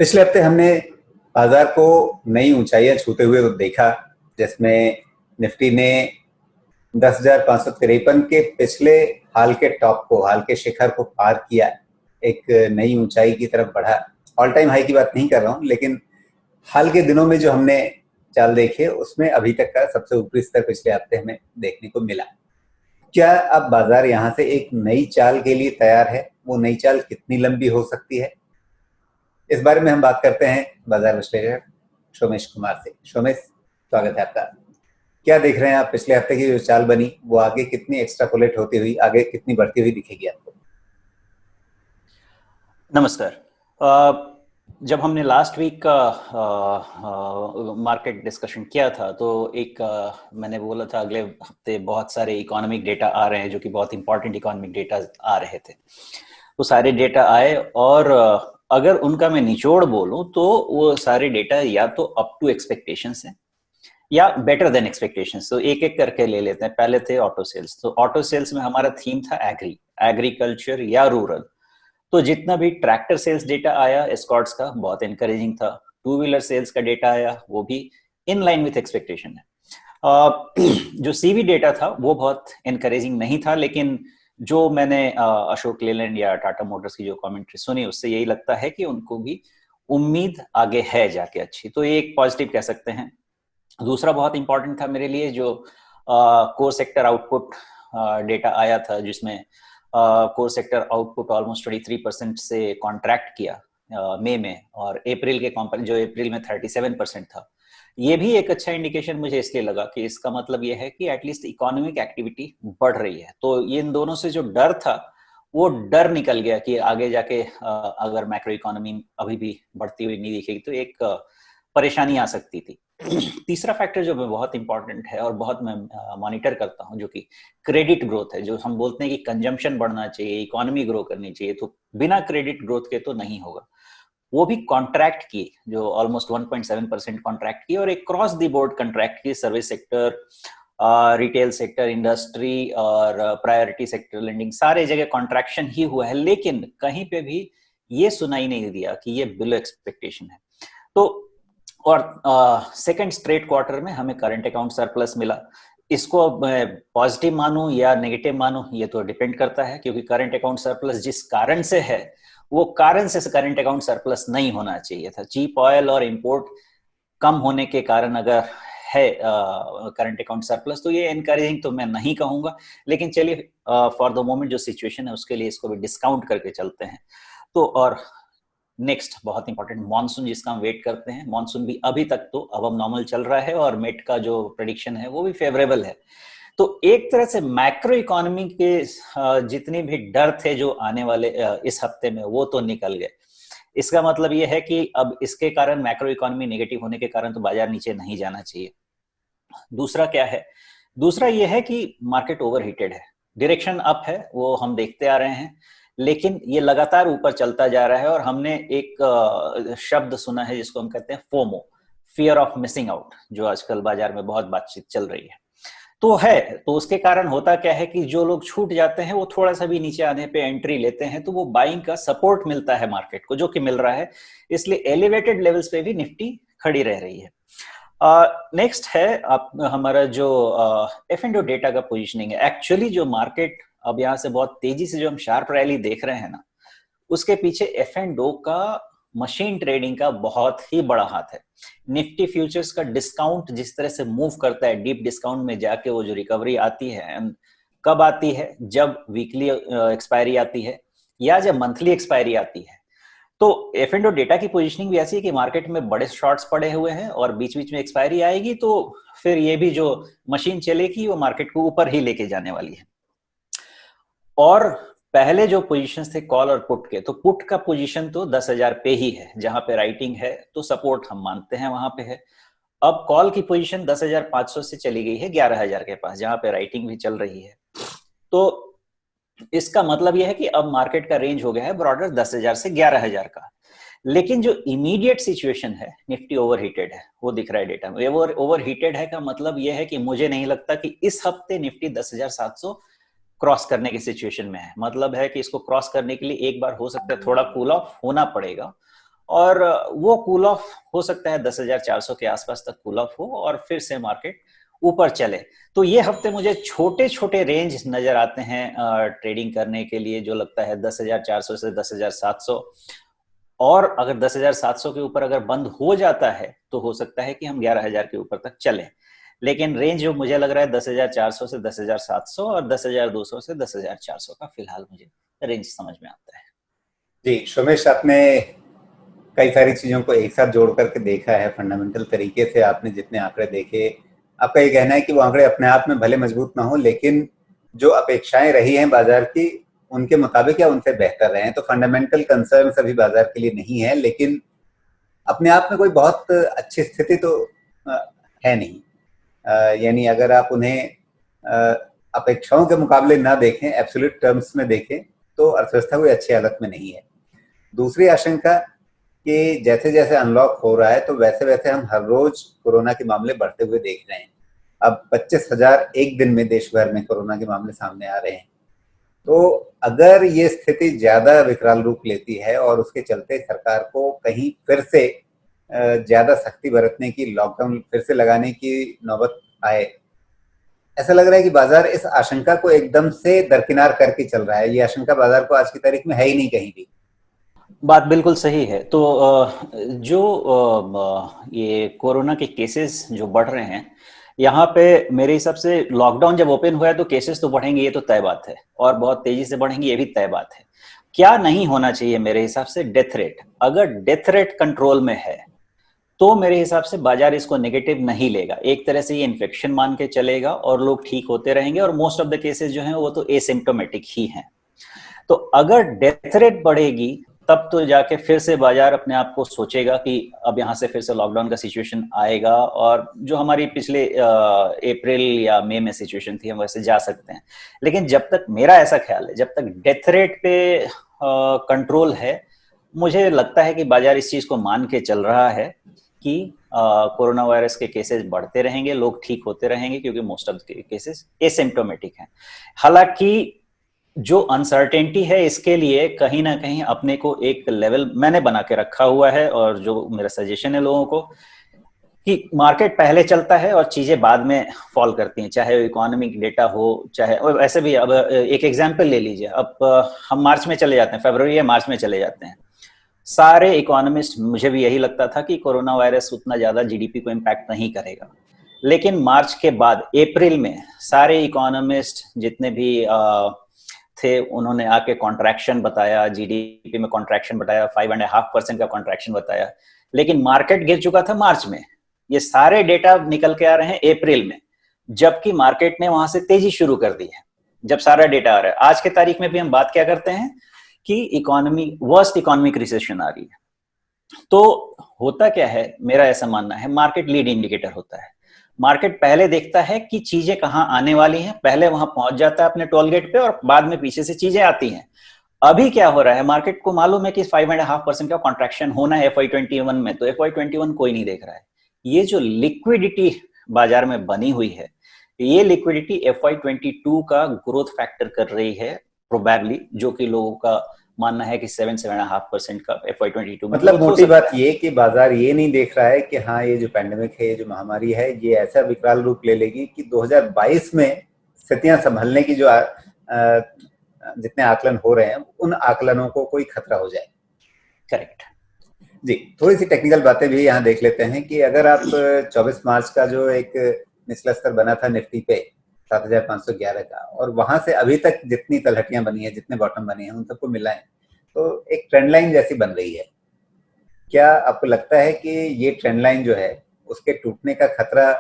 पिछले हफ्ते हमने बाजार को नई ऊंचाइयां छूते हुए देखा, जिसमें निफ्टी ने 10,553 के पिछले हाल के शिखर को पार किया, एक नई ऊंचाई की तरफ बढ़ा। ऑल टाइम हाई की बात नहीं कर रहा हूं, लेकिन हाल के दिनों में जो हमने चाल देखी उसमें अभी तक का सबसे ऊपरी स्तर पिछले हफ्ते हमें देखने को मिला। क्या अब बाजार यहां से एक नई चाल के लिए तैयार है? वो नई चाल कितनी लंबी हो सकती है, इस बारे में हम बात करते हैं बाजार विश्लेषक सोमेश कुमार से। सोमेश, स्वागत है आपका। क्या देख रहे हैं आप? पिछले हफ्ते की जो चाल बनी वो आगे कितनी एक्स्ट्रापोलेट होती हुई, आगे कितनी बढ़ती हुई दिखेगी आपको? नमस्कार। जब हमने लास्ट वीक का मार्केट डिस्कशन किया था तो मैंने बोला था अगले हफ्ते बहुत सारे इकोनॉमिक डेटा आ रहे हैं जो कि बहुत इंपॉर्टेंट इकोनॉमिक डेटा आ रहे थे। वो सारे डेटा आए और अगर उनका मैं निचोड़ बोलूं तो वो सारे डेटा या तो अप टू एक्सपेक्टेशंस हैं या बेटर देन एक्सपेक्टेशंस। तो एक एक करके ले लेते हैं। पहले थे ऑटो सेल्स। तो ऑटो सेल्स में हमारा थीम था एग्रीकल्चर या रूरल। तो जितना भी ट्रैक्टर सेल्स डेटा आया एस्कॉर्ट्स का बहुत एनकरेजिंग था। टू व्हीलर सेल्स का डेटा आया वो भी इन लाइन विथ एक्सपेक्टेशन है। जो सीवी डेटा था वो बहुत एनकरेजिंग नहीं था, लेकिन जो मैंने अशोक लेलैंड या टाटा मोटर्स की जो कमेंट्री सुनी उससे यही लगता है कि उनको भी उम्मीद आगे है जाके अच्छी। तो ये एक पॉजिटिव कह सकते हैं। दूसरा बहुत इंपॉर्टेंट था मेरे लिए जो कोर सेक्टर आउटपुट डेटा आया था, जिसमें कोर सेक्टर आउटपुट ऑलमोस्ट 23% से कॉन्ट्रैक्ट किया मई में, और अप्रैल के कंपेयर जो अप्रैल में 37% था। ये भी एक अच्छा इंडिकेशन मुझे इसलिए लगा कि इसका मतलब ये है कि एटलीस्ट इकोनॉमिक एक्टिविटी बढ़ रही है। तो ये इन दोनों से जो डर था वो डर निकल गया कि आगे जाके अगर मैक्रो इकोनॉमी अभी भी बढ़ती हुई नहीं दिखेगी तो एक परेशानी आ सकती थी। तीसरा फैक्टर जो बहुत इंपॉर्टेंट है और बहुत मैं मॉनिटर करता हूं, जो कि क्रेडिट ग्रोथ है। जो हम बोलते हैं कि कंजम्पशन बढ़ना चाहिए, इकोनॉमी ग्रो करनी चाहिए, तो बिना क्रेडिट ग्रोथ के तो नहीं होगा। वो भी कॉन्ट्रैक्ट की, जो ऑलमोस्ट 1.7% कॉन्ट्रैक्ट की, और एक क्रॉस द बोर्ड कॉन्ट्रैक्ट की। Service sector, retail sector, industry और प्रायोरिटी सेक्टर लेंडिंग, सारे जगह कॉन्ट्रैक्शन ही हुआ है, लेकिन कहीं पे भी ये सुनाई नहीं दिया कि ये बिलो एक्सपेक्टेशन है। तो और सेकंड स्ट्रेट क्वार्टर में हमें करंट अकाउंट सरप्लस मिला। इसको पॉजिटिव मानूं या नेगेटिव मानूं ये तो डिपेंड करता है, क्योंकि करंट अकाउंट सरप्लस जिस कारण से है वो कारण से करंट अकाउंट सरप्लस नहीं होना चाहिए था। चीप ऑयल और इंपोर्ट कम होने के कारण अगर है करंट अकाउंट सरप्लस तो ये एनकरेजिंग तो मैं नहीं कहूंगा, लेकिन चलिए फॉर द मोमेंट जो सिचुएशन है उसके लिए इसको भी डिस्काउंट करके चलते हैं। तो और नेक्स्ट बहुत इंपॉर्टेंट मॉनसून, जिसका हम वेट करते हैं। मॉनसून भी अभी तक तो अब नॉर्मल चल रहा है और मेट का जो प्रेडिक्शन है वो भी फेवरेबल है। तो एक तरह से मैक्रो इकोनॉमी के जितने भी डर थे जो आने वाले इस हफ्ते में वो तो निकल गए। इसका मतलब ये है कि अब इसके कारण मैक्रो इकोनॉमी नेगेटिव होने के कारण तो बाजार नीचे नहीं जाना चाहिए। दूसरा क्या है? दूसरा ये है कि मार्केट ओवरहीटेड है। डायरेक्शन अप है वो हम देखते आ रहे हैं, लेकिन ये लगातार ऊपर चलता जा रहा है। और हमने एक शब्द सुना है जिसको हम कहते हैं FOMO, fear of missing out, जो आजकल बाजार में बहुत बातचीत चल रही है। तो उसके कारण होता क्या है कि जो लोग छूट जाते हैं वो थोड़ा सा भी नीचे आने पे एंट्री लेते हैं, तो वो बाइंग का सपोर्ट मिलता है मार्केट को, जो कि मिल रहा है। इसलिए एलिवेटेड लेवल्स पे भी निफ्टी खड़ी रह रही है। नेक्स्ट है हमारा जो एफ एंड ओ डेटा का पोजीशनिंग है। एक्चुअली जो मार्केट अब यहाँ से बहुत तेजी से जो हम शार्प रैली देख रहे हैं ना, उसके पीछे एफ एंड ओ का, मशीन ट्रेडिंग का बहुत ही बड़ा हाथ है। निफ्टी फ्यूचर्स का डिस्काउंट जिस तरह से मूव करता है, डीप डिस्काउंट में जाके वो जो रिकवरी आती है, कब आती है? जब वीकली एक्सपायरी आती है या जब मंथली एक्सपायरी आती है। तो एफ एंड ओ डेटा की पोजीशनिंग भी ऐसी है कि मार्केट में बड़े शॉर्ट्स पड़े हुए हैं और बीच बीच में एक्सपायरी आएगी, तो फिर ये भी जो मशीन चलेगी वो मार्केट को ऊपर ही लेके जाने वाली है। और पहले जो पोजीशंस थे कॉल और पुट के, तो पुट का पोजीशन तो 10,000 पे ही है, जहां पे राइटिंग है तो सपोर्ट हम मानते हैं वहां पे है। अब कॉल की पोजीशन 10,500 से चली गई है 11,000 के पास, जहां पे राइटिंग भी चल रही है। तो इसका मतलब यह है कि अब मार्केट का रेंज हो गया है ब्रॉडर 10,000 से 11,000 का। लेकिन जो इमीडिएट सिचुएशन है, निफ्टी ओवरहीटेड है, वो दिख रहा है डेटा में। ओवरहीटेड है का मतलब यह है कि मुझे नहीं लगता कि इस हफ्ते निफ्टी 10,700 क्रॉस करने की सिचुएशन में है। मतलब है कि इसको क्रॉस करने के लिए एक बार हो सकता है थोड़ा कूल ऑफ होना पड़ेगा, और वो कूल ऑफ हो सकता है 10,400 के आसपास तक कूल ऑफ हो और फिर से मार्केट ऊपर चले। तो ये हफ्ते मुझे छोटे छोटे रेंज नजर आते हैं ट्रेडिंग करने के लिए, जो लगता है 10,400 से 10,700। और अगर 10,700 के ऊपर अगर बंद हो जाता है तो हो सकता है कि हम 11,000 के ऊपर तक चलें। लेकिन रेंज जो मुझे लग रहा है 10,400 से 10,700 और 10,200 से 10,400 का फिलहाल मुझे रेंज समझ में आता है। जी सोमेश, आपने कई सारी चीजों को एक साथ जोड़ करके देखा है फंडामेंटल तरीके से। आपने जितने आंकड़े देखे, आपका ये कहना है कि वो आंकड़े अपने आप में भले मजबूत ना हो, लेकिन जो अपेक्षाएं रही हैं बाजार की उनके मुताबिक या उनसे बेहतर रहे हैं। तो फंडामेंटल कंसर्न अभी बाजार के लिए नहीं है, लेकिन अपने आप में कोई बहुत अच्छी स्थिति तो है नहीं। यानी अगर आप उन्हें अपेक्षाओं के मुकाबले ना देखें, एब्सोल्यूट टर्म्स में देखें, तो अर्थव्यवस्था कोई अच्छी हालत में नहीं है। दूसरी आशंका कि जैसे जैसे अनलॉक हो रहा है तो वैसे वैसे हम हर रोज कोरोना के मामले बढ़ते हुए देख रहे हैं। अब 25,000 एक दिन में देश भर में कोरोना के मामले सामने आ रहे हैं। तो अगर ये स्थिति ज्यादा विकराल रूप लेती है और उसके चलते सरकार को कहीं फिर से ज्यादा सख्ती बरतने की, लॉकडाउन फिर से लगाने की नौबत आए, ऐसा लग रहा है कि बाजार इस आशंका को एकदम से दरकिनार करके चल रहा है। ये आशंका बाजार को आज की तारीख में है ही नहीं कहीं भी। बात बिल्कुल सही है। तो जो ये कोरोना के केसेस जो बढ़ रहे हैं, यहाँ पे मेरे हिसाब से लॉकडाउन जब ओपन हुआ है तो केसेस तो बढ़ेंगे, ये तो तय बात है, और बहुत तेजी से बढ़ेंगे, ये भी तय बात है। क्या नहीं होना चाहिए मेरे हिसाब से? Death rate. अगर डेथ रेट कंट्रोल में है तो मेरे हिसाब से बाजार इसको नेगेटिव नहीं लेगा। एक तरह से ये इन्फेक्शन मान के चलेगा और लोग ठीक होते रहेंगे, और मोस्ट ऑफ द केसेस जो हैं वो तो एसिम्प्टोमेटिक ही हैं। तो अगर डेथ रेट बढ़ेगी तब तो जाके फिर से बाजार अपने आप को सोचेगा कि अब यहां से फिर से लॉकडाउन का सिचुएशन आएगा, और जो हमारी पिछले अप्रैल या मई में सिचुएशन थी हम वैसे जा सकते हैं। लेकिन जब तक, मेरा ऐसा ख्याल है, जब तक डेथ रेट पे कंट्रोल है, मुझे लगता है कि बाजार इस चीज को मान के चल रहा है कि कोरोना वायरस के केसेस बढ़ते रहेंगे, लोग ठीक होते रहेंगे, क्योंकि most of the cases asymptomatic हैं। हालांकि जो अनसर्टेनिटी है, इसके लिए कहीं ना कहीं अपने को एक लेवल मैंने बना के रखा हुआ है, और जो मेरा सजेशन है लोगों को, कि मार्केट पहले चलता है और चीजें बाद में फॉल करती हैं, चाहे इकोनॉमिक डेटा हो, चाहे ऐसे भी। अब एक एग्जांपल ले लीजिए, अब हम मार्च में चले जाते हैं, फरवरी या मार्च में चले जाते हैं, सारे इकोनॉमिस्ट, मुझे भी यही लगता था कि कोरोना वायरस उतना ज्यादा जीडीपी को इम्पैक्ट नहीं करेगा। लेकिन मार्च के बाद अप्रैल में सारे इकोनॉमिस्ट जितने भी थे, उन्होंने आके कॉन्ट्रैक्शन बताया, जीडीपी में कॉन्ट्रैक्शन बताया, 5.5% का कॉन्ट्रैक्शन बताया। लेकिन मार्केट गिर चुका था मार्च में, ये सारे डेटा निकल के आ रहे हैं अप्रैल में, जबकि मार्केट ने वहां से तेजी शुरू कर दी है। जब सारा डेटा आ रहा है, आज के तारीख में भी हम बात क्या करते हैं कि इकोनॉमी, वर्स्ट इकोनॉमिक रिसेशन आ रही है। तो होता क्या है, मेरा ऐसा मानना है, मार्केट लीड इंडिकेटर होता है। मार्केट पहले देखता है कि चीजें कहां आने वाली हैं, पहले वहां पहुंच जाता है अपने टोल गेट पे, और बाद में पीछे से चीजें आती हैं। अभी क्या हो रहा है, मार्केट को मालूम है कि 5.5% का कॉन्ट्रैक्शन होना है FY21 में, तो FY21 कोई नहीं देख रहा है। ये जो लिक्विडिटी बाजार में बनी हुई है, ये लिक्विडिटी FY22 का ग्रोथ फैक्टर कर रही है प्रोबेबली, जो कि लोगों का मानना है कि 7.5% का FY22 में। मतलब मोटी बात ये कि बाजार ये नहीं देख रहा है कि हाँ, ये जो पैंडेमिक है, ये जो महामारी है, ये ऐसा विकराल रूप ले लेगी कि 2022 में स्थितियां संभलने की जो जितने आकलन हो रहे हैं, उन आकलनों को कोई खतरा हो जाए। करेक्ट जी, थोड़ी सी टेक्निकल बातें भी यहाँ देख लेते हैं कि अगर आप 24 मार्च का जो एक निचला स्तर बना था निफ्टी पे 7,511 का, और वहां से अभी तक जितनी तलहटियां बनी है, जितने बॉटम बने हैं, उन सबको मिलाएं तो एक ट्रेंड लाइन जैसी बन रही है। क्या आपको लगता है कि ये ट्रेंड लाइन जो है उसके टूटने का खतरा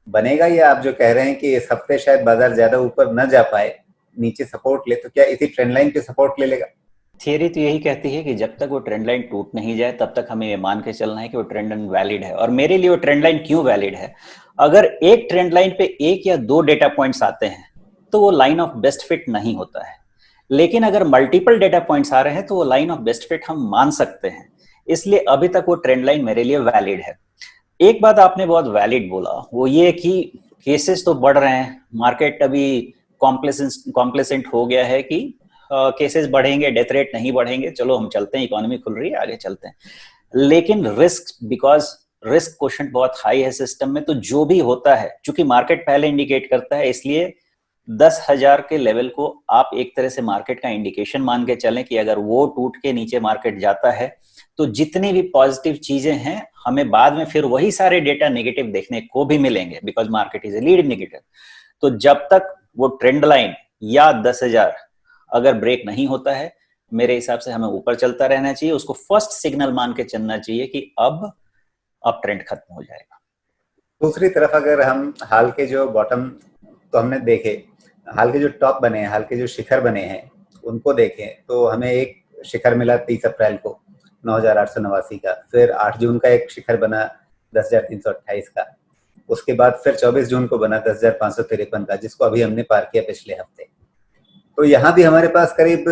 बनेगा, या आप जो कह रहे हैं कि इस हफ्ते शायद बाजार ज्यादा ऊपर न जा पाए, नीचे सपोर्ट ले, तो क्या इसी ट्रेंड लाइन पे सपोर्ट ले लेगा? थियरी तो यही कहती है कि जब तक वो ट्रेंड लाइन टूट नहीं जाए तब तक हमें ये मान के चलना है कि वो ट्रेंड लाइन वैलिड है। और मेरे लिए वो ट्रेंड लाइन क्यों वैलिड है, अगर एक ट्रेंड लाइन पे एक या दो डेटा पॉइंट्स आते हैं तो वो लाइन ऑफ बेस्ट फिट नहीं होता है। लेकिन अगर मल्टीपल डेटा पॉइंट्स आ रहे हैं तो वो लाइन ऑफ बेस्ट फिट हम मान सकते हैं। इसलिए अभी तक वो ट्रेंड लाइन मेरे लिए वैलिड है। एक बात आपने बहुत वैलिड बोला, वो ये कि केसेस तो बढ़ रहे हैं, मार्केट अभी कॉम्प्लेसेंट हो गया है कि केसेस बढ़ेंगे, डेथ रेट नहीं बढ़ेंगे, चलो हम चलते हैं, इकोनॉमी खुल रही है, आगे चलते हैं। लेकिन रिस्क, बिकॉज रिस्क क्वोशंट बहुत हाई है सिस्टम में, तो जो भी होता है, चूंकि मार्केट पहले इंडिकेट करता है, इसलिए 10,000 के लेवल को आप एक तरह से मार्केट का इंडिकेशन मान के चलें कि अगर वो टूट के नीचे मार्केट जाता है तो जितनी भी पॉजिटिव चीजें हैं हमें बाद में फिर वही सारे डेटा नेगेटिव देखने को भी मिलेंगे, because market is a lead indicator. तो जब तक वो ट्रेंड लाइन या 10,000 अगर ब्रेक नहीं होता है, मेरे हिसाब से हमें ऊपर चलता रहना चाहिए, उसको फर्स्ट सिग्नल मान के चलना चाहिए कि अब ट्रेंड खत्म हो जाएगा। दूसरी तरफ अगर हम हाल के जो बॉटम तो हमने देखे, हाल के जो टॉप बने हैं, हाल के जो शिखर बने हैं उनको देखें तो हमें एक शिखर मिला 30 अप्रैल को 9,889 का, फिर 8 जून का एक शिखर बना 10,328 का, उसके बाद फिर 24 जून को बना 10,553 का, जिसको अभी हमने पार किया पिछले हफ्ते। तो यहाँ भी हमारे पास करीब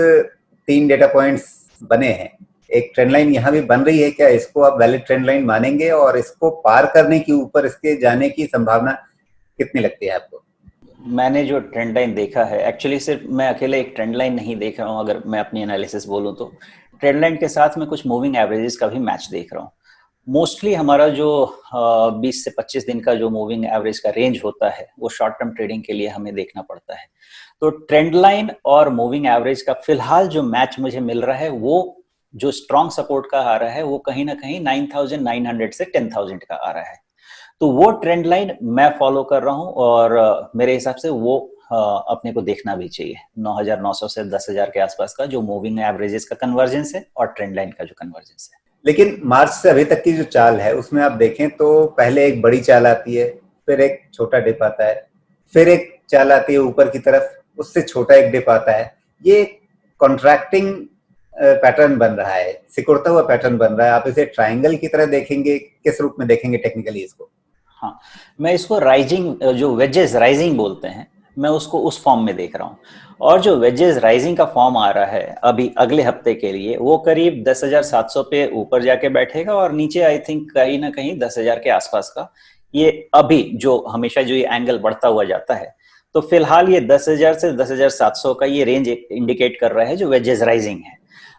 3 डेटा पॉइंट्स बने हैं। एक ट्रेंड लाइन यहाँ भी बन रही है, क्या इसको आप वैलिड ट्रेंड लाइन मानेंगे और इसको पार करने की, ऊपर इसके जाने की संभावना कितनी लगती है आपको? मैंने जो ट्रेंड लाइन देखा है, एक्चुअली सिर्फ मैं अकेले एक ट्रेंड लाइन नहीं देख रहा हूँ, अगर मैं अपनी एनालिसिस बोलूँ तो ट्रेंड लाइन के साथ मैं कुछ मूविंग एवरेजेस का भी मैच देख रहा हूँ। मोस्टली हमारा जो 20 से 25 दिन का जो मूविंग एवरेज का रेंज होता है वो शॉर्ट टर्म ट्रेडिंग के लिए हमें देखना पड़ता है। तो ट्रेंड लाइन और मूविंग एवरेज का फिलहाल जो मैच मुझे मिल रहा है, वो जो स्ट्रॉन्ग सपोर्ट का आ रहा है वो कहीं ना कहीं 9,900 से 10,000 का आ रहा है। तो वो ट्रेंड लाइन मैं फॉलो कर रहा हूँ और मेरे हिसाब से वो अपने को देखना भी चाहिए। 9,900 से 10,000 के आसपास का जो मूविंग एवरेजेस का कन्वर्जेंस है और ट्रेंड लाइन का जो कन्वर्जेंस है। लेकिन मार्च से अभी तक की जो चाल है उसमें आप देखें तो पहले एक बड़ी चाल आती है, फिर एक छोटा डिप आता है, फिर एक चाल आती है ऊपर की तरफ, उससे छोटा एक डिप आता है। ये कॉन्ट्रैक्टिंग पैटर्न बन रहा है, सिकुड़ता हुआ पैटर्न बन रहा है। आप इसे ट्रायंगल की तरह देखेंगे, किस रूप में देखेंगे टेक्निकली इसको? हाँ, मैं इसको राइजिंग, जो वेजेस राइजिंग बोलते हैं, मैं उसको उस फॉर्म में देख रहा हूँ। और जो वेजेस राइजिंग का फॉर्म आ रहा है अभी अगले हफ्ते के लिए, वो करीब 10,700 पे ऊपर जाके बैठेगा और नीचे आई थिंक कहीं ना कहीं 10,000 के आसपास का। ये अभी जो हमेशा जो ये एंगल बढ़ता हुआ जाता है, तो फिलहाल ये 10,000 से 10,700 का ये रेंज इंडिकेट कर रहा है जो वेजेस राइजिंग है।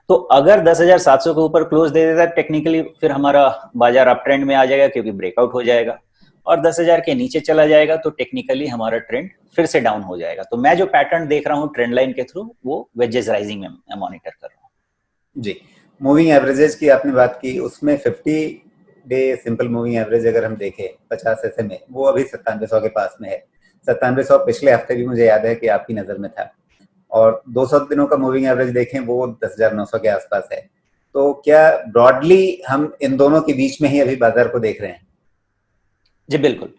तो अगर 10,700 के ऊपर क्लोज दे देता है टेक्निकली, फिर हमारा बाजार अप ट्रेंड में आ जाएगा क्योंकि ब्रेकआउट हो जाएगा। और 10,000 के नीचे चला जाएगा तो टेक्निकली हमारा ट्रेंड फिर से डाउन हो जाएगा। तो मैं जो पैटर्न देख रहा हूँ ट्रेंड लाइन के थ्रू, वो वेजेस राइजिंग में मॉनिटर कर रहा हूँ। जी, मूविंग एवरेजेस की आपने बात की, उसमें 50 डे सिंपल मूविंग एवरेज अगर हम देखें 50 SMA, वो अभी 9700 के पास में है। 9700 पिछले हफ्ते भी मुझे याद है कि आपकी नजर में था। और 200 दिनों का मूविंग एवरेज देखें वो 10,900 के आसपास है। तो क्या ब्रॉडली हम इन दोनों के बीच में ही अभी बाजार को देख रहे हैं? जी बिल्कुल।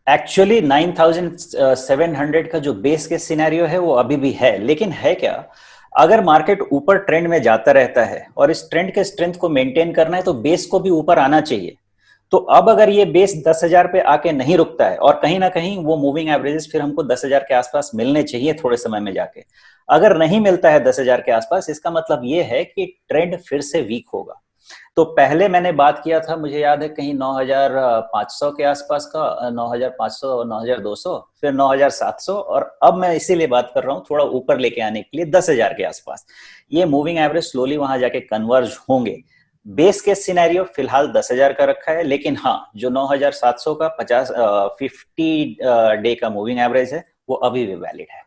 एक्चुअली 9,700 का जो बेस के सिनेरियो है वो अभी भी है, लेकिन है क्या, अगर मार्केट ऊपर ट्रेंड में जाता रहता है और इस ट्रेंड के स्ट्रेंथ को मेंटेन करना है तो बेस को भी ऊपर आना चाहिए। तो अब अगर ये बेस 10,000 पे आके नहीं रुकता है और कहीं ना कहीं वो मूविंग एवरेजेस फिर हमको 10,000 के आसपास मिलने चाहिए थोड़े समय में जाके। अगर नहीं मिलता है 10,000 के आसपास, इसका मतलब ये है कि ट्रेंड फिर से वीक होगा। तो पहले मैंने बात किया था, मुझे याद है कहीं 9,500 के आसपास का, 9,500, 9,200, फिर 9,700, और अब मैं इसीलिए बात कर रहा हूँ थोड़ा ऊपर लेके आने के लिए 10,000 के आसपास। ये मूविंग एवरेज स्लोली वहां जाके कन्वर्ज होंगे। बेस केस सिनेरियो फिलहाल 10,000 का रखा है, लेकिन हाँ, जो 9,700 का 50 डे का मूविंग एवरेज है वो अभी भी वैलिड है।